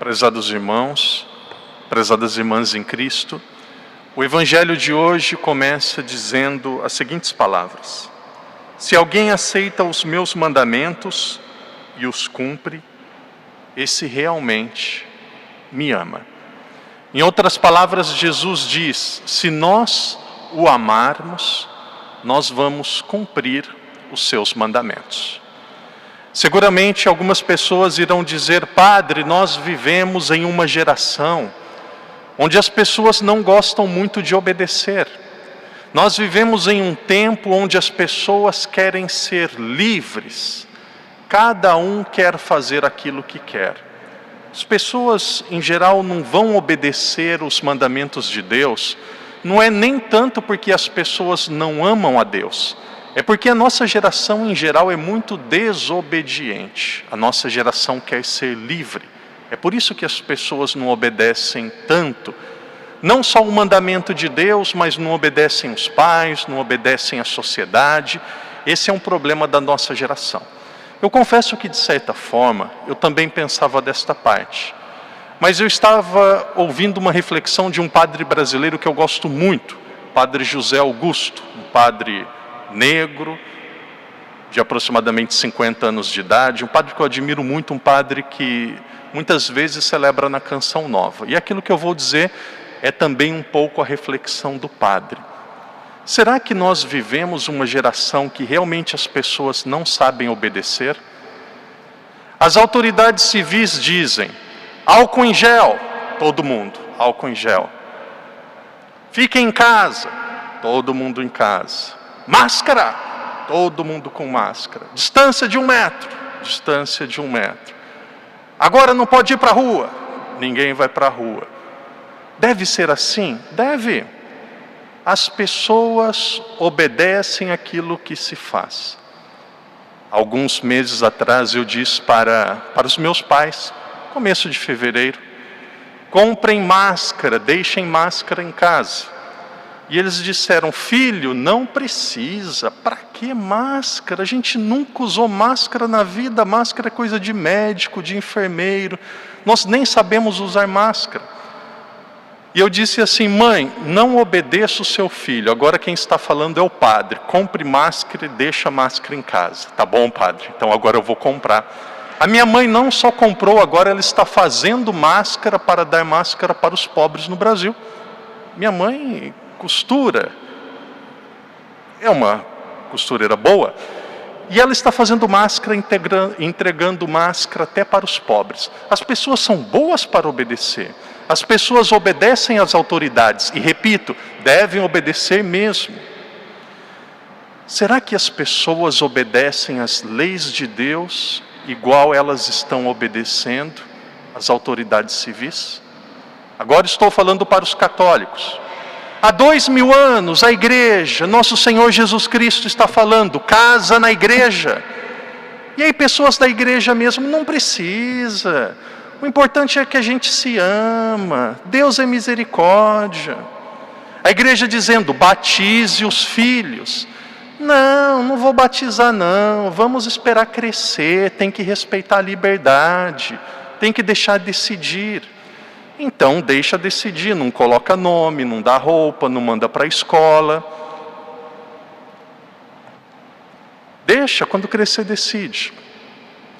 prezados irmãos, prezadas irmãs em Cristo, o Evangelho de hoje começa dizendo as seguintes palavras: se alguém aceita os meus mandamentos e os cumpre, esse realmente me ama. Em outras palavras, Jesus diz: se nós o amarmos, nós vamos cumprir os seus mandamentos. Seguramente algumas pessoas irão dizer: padre, nós vivemos em uma geração onde as pessoas não gostam muito de obedecer. Nós vivemos em um tempo onde as pessoas querem ser livres. Cada um quer fazer aquilo que quer. As pessoas, em geral, não vão obedecer os mandamentos de Deus. Não é nem tanto porque as pessoas não amam a Deus. É porque a nossa geração, em geral, é muito desobediente. A nossa geração quer ser livre. É por isso que as pessoas não obedecem tanto. Não só o mandamento de Deus, mas não obedecem os pais, não obedecem a sociedade. Esse é um problema da nossa geração. Eu confesso que, de certa forma, eu também pensava desta parte. Mas eu estava ouvindo uma reflexão de um padre brasileiro que eu gosto muito, padre José Augusto, um padre negro, de aproximadamente 50 anos de idade, um padre que eu admiro muito, um padre que muitas vezes celebra na Canção Nova. E aquilo que eu vou dizer é também um pouco a reflexão do padre. Será que nós vivemos uma geração que realmente as pessoas não sabem obedecer? As autoridades civis dizem: álcool em gel, todo mundo, álcool em gel. Fiquem em casa, todo mundo em casa. Máscara, todo mundo com máscara. Distância de 1 metro, distância de 1 metro. Agora não pode ir para a rua, ninguém vai para a rua. Deve ser assim? Deve. As pessoas obedecem aquilo que se faz. Alguns meses atrás eu disse para os meus pais, começo de fevereiro: comprem máscara, deixem máscara em casa. E eles disseram: filho, não precisa, para que máscara? A gente nunca usou máscara na vida, máscara é coisa de médico, de enfermeiro, nós nem sabemos usar máscara. E eu disse assim: mãe, não obedeça o seu filho, agora quem está falando é o padre, compre máscara e deixa a máscara em casa. Tá bom, padre, então agora eu vou comprar. A minha mãe não só comprou, agora ela está fazendo máscara para dar máscara para os pobres no Brasil. Minha mãe costura, é uma costureira boa, e ela está fazendo máscara, entregando máscara até para os pobres. As pessoas são boas para obedecer, as pessoas obedecem às autoridades, e repito, devem obedecer mesmo. Será que as pessoas obedecem às leis de Deus igual elas estão obedecendo às autoridades civis? Agora estou falando para os católicos. Há 2000 anos, a igreja, nosso Senhor Jesus Cristo está falando: casa na igreja. E aí pessoas da igreja mesmo: não precisa. O importante é que a gente se ama. Deus é misericórdia. A igreja dizendo: batize os filhos. Não vou batizar não. Vamos esperar crescer. Tem que respeitar a liberdade. Tem que deixar decidir. Então deixa decidir, não coloca nome, não dá roupa, não manda para a escola. Deixa, quando crescer decide.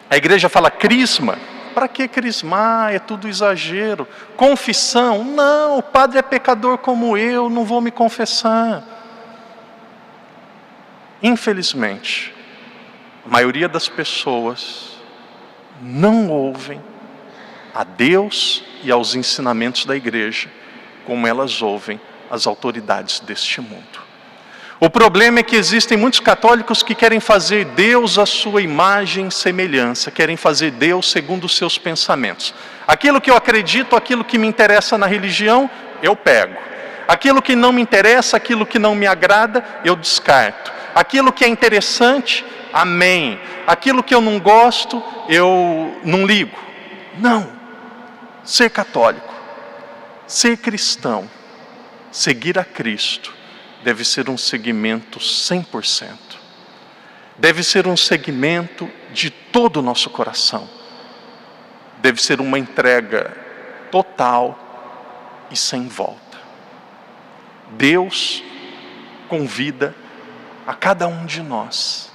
A igreja fala: crisma. Para que crismar? É tudo exagero. Confissão? Não, o padre é pecador como eu, não vou me confessar. Infelizmente, a maioria das pessoas não ouvem a Deus e aos ensinamentos da igreja como elas ouvem as autoridades deste mundo. O problema é que existem muitos católicos que querem fazer Deus à sua imagem e semelhança, querem fazer Deus segundo os seus pensamentos. Aquilo que eu acredito, aquilo que me interessa na religião, eu pego. Aquilo que não me interessa, aquilo que não me agrada, eu descarto. Aquilo que é interessante, amém. Aquilo que eu não gosto, eu não ligo. Não. Ser católico, ser cristão, seguir a Cristo, deve ser um segmento 100%. Deve ser um segmento de todo o nosso coração. deve ser uma entrega total e sem volta. Deus convida a cada um de nós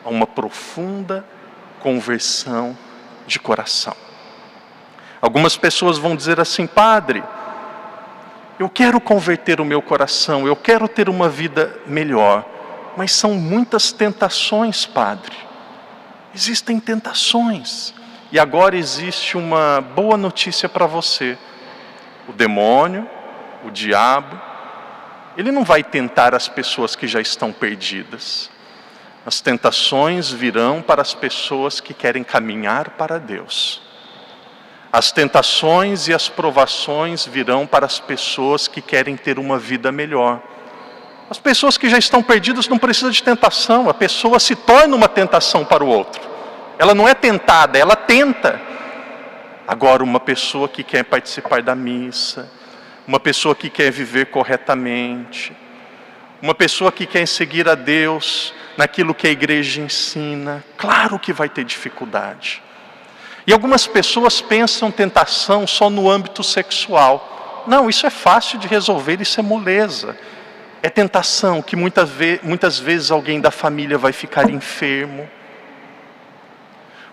a uma profunda conversão de coração. Algumas pessoas vão dizer assim: padre, eu quero converter o meu coração, eu quero ter uma vida melhor, mas são muitas tentações, padre. Existem tentações. E agora existe uma boa notícia para você. O demônio, o diabo, ele não vai tentar as pessoas que já estão perdidas. As tentações virão para as pessoas que querem caminhar para Deus. As tentações e as provações virão para as pessoas que querem ter uma vida melhor. As pessoas que já estão perdidas não precisam de tentação. A pessoa se torna uma tentação para o outro. Ela não é tentada, ela tenta. Agora, uma pessoa que quer participar da missa, uma pessoa que quer viver corretamente, uma pessoa que quer seguir a Deus naquilo que a igreja ensina, claro que vai ter dificuldade. E algumas pessoas pensam tentação só no âmbito sexual. Não, isso é fácil de resolver, isso é moleza. É tentação que muitas vezes alguém da família vai ficar enfermo.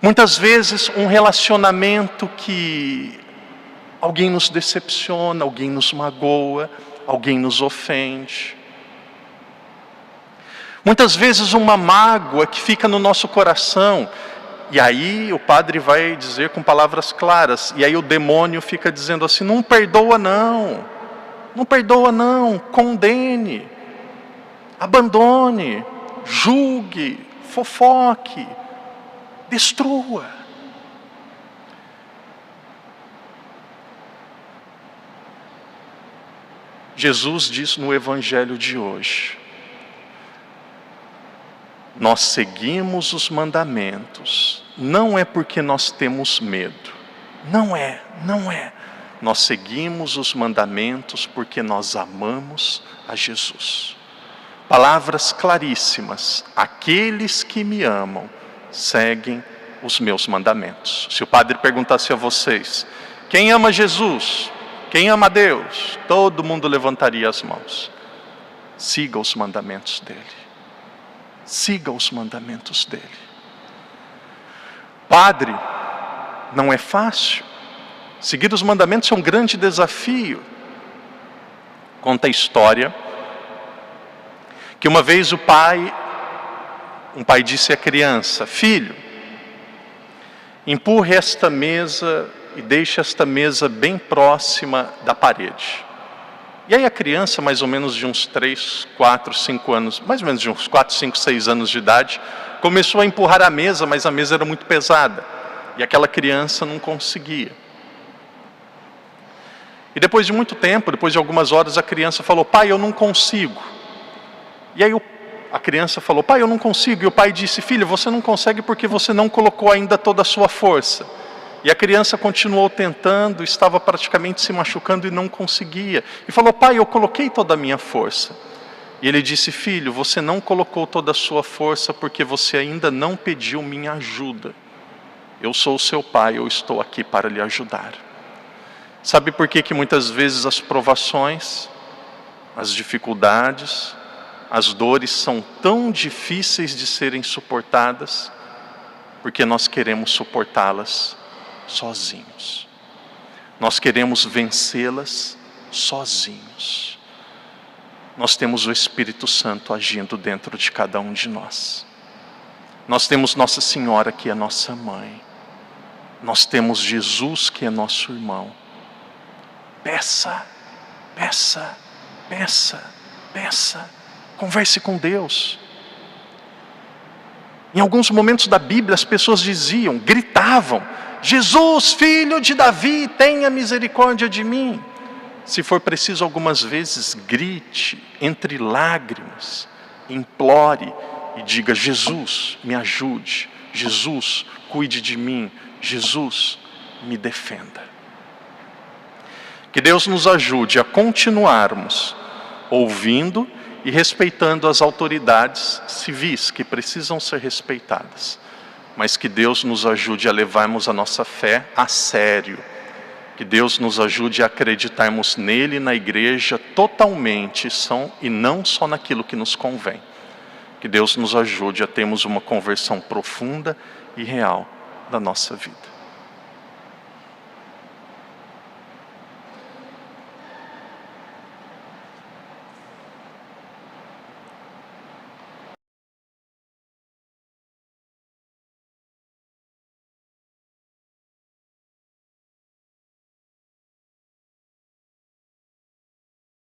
Muitas vezes um relacionamento que alguém nos decepciona, alguém nos magoa, alguém nos ofende. Muitas vezes uma mágoa que fica no nosso coração, e aí o padre vai dizer com palavras claras, e aí o demônio fica dizendo assim: não perdoa não, não perdoa não, condene, abandone, julgue, fofoque, destrua. Jesus diz no Evangelho de hoje: nós seguimos os mandamentos, não é porque nós temos medo, não é. Nós seguimos os mandamentos porque nós amamos a Jesus. Palavras claríssimas: aqueles que me amam seguem os meus mandamentos. Se o padre perguntasse a vocês: quem ama Jesus? Quem ama a Deus? Todo mundo levantaria as mãos. Siga os mandamentos dele. Siga os mandamentos dele. Padre, não é fácil. Seguir os mandamentos é um grande desafio. Conta a história que uma vez um pai disse à criança: filho, empurre esta mesa e deixe esta mesa bem próxima da parede. E aí a criança, mais ou menos de uns 3, 4, 5 anos, mais ou menos de uns 4, 5, 6 anos de idade, começou a empurrar a mesa, mas a mesa era muito pesada. E aquela criança não conseguia. E depois de muito tempo, depois de algumas horas, a criança falou: pai, eu não consigo. E aí a criança falou: pai, eu não consigo. E o pai disse: filho, você não consegue porque você não colocou ainda toda a sua força. E a criança continuou tentando, estava praticamente se machucando e não conseguia. E falou: pai, eu coloquei toda a minha força. E ele disse: filho, você não colocou toda a sua força porque você ainda não pediu minha ajuda. Eu sou o seu pai, eu estou aqui para lhe ajudar. Sabe por que muitas vezes as provações, as dificuldades, as dores são tão difíceis de serem suportadas? Porque nós queremos suportá-las sozinhos. Nós queremos vencê-las sozinhos. Nós temos o Espírito Santo agindo dentro de cada um de nós. Nós temos Nossa Senhora, que é nossa mãe. Nós temos Jesus, que é nosso irmão. Peça, peça, peça, peça. Converse com Deus. Em alguns momentos da Bíblia as pessoas diziam, gritavam: Jesus, filho de Davi, tenha misericórdia de mim. Se for preciso algumas vezes, grite entre lágrimas, implore e diga: Jesus, me ajude. Jesus, cuide de mim. Jesus, me defenda. Que Deus nos ajude a continuarmos ouvindo e respeitando as autoridades civis que precisam ser respeitadas, mas que Deus nos ajude a levarmos a nossa fé a sério. Que Deus nos ajude a acreditarmos nele e na igreja totalmente, e não só naquilo que nos convém. Que Deus nos ajude a termos uma conversão profunda e real da nossa vida.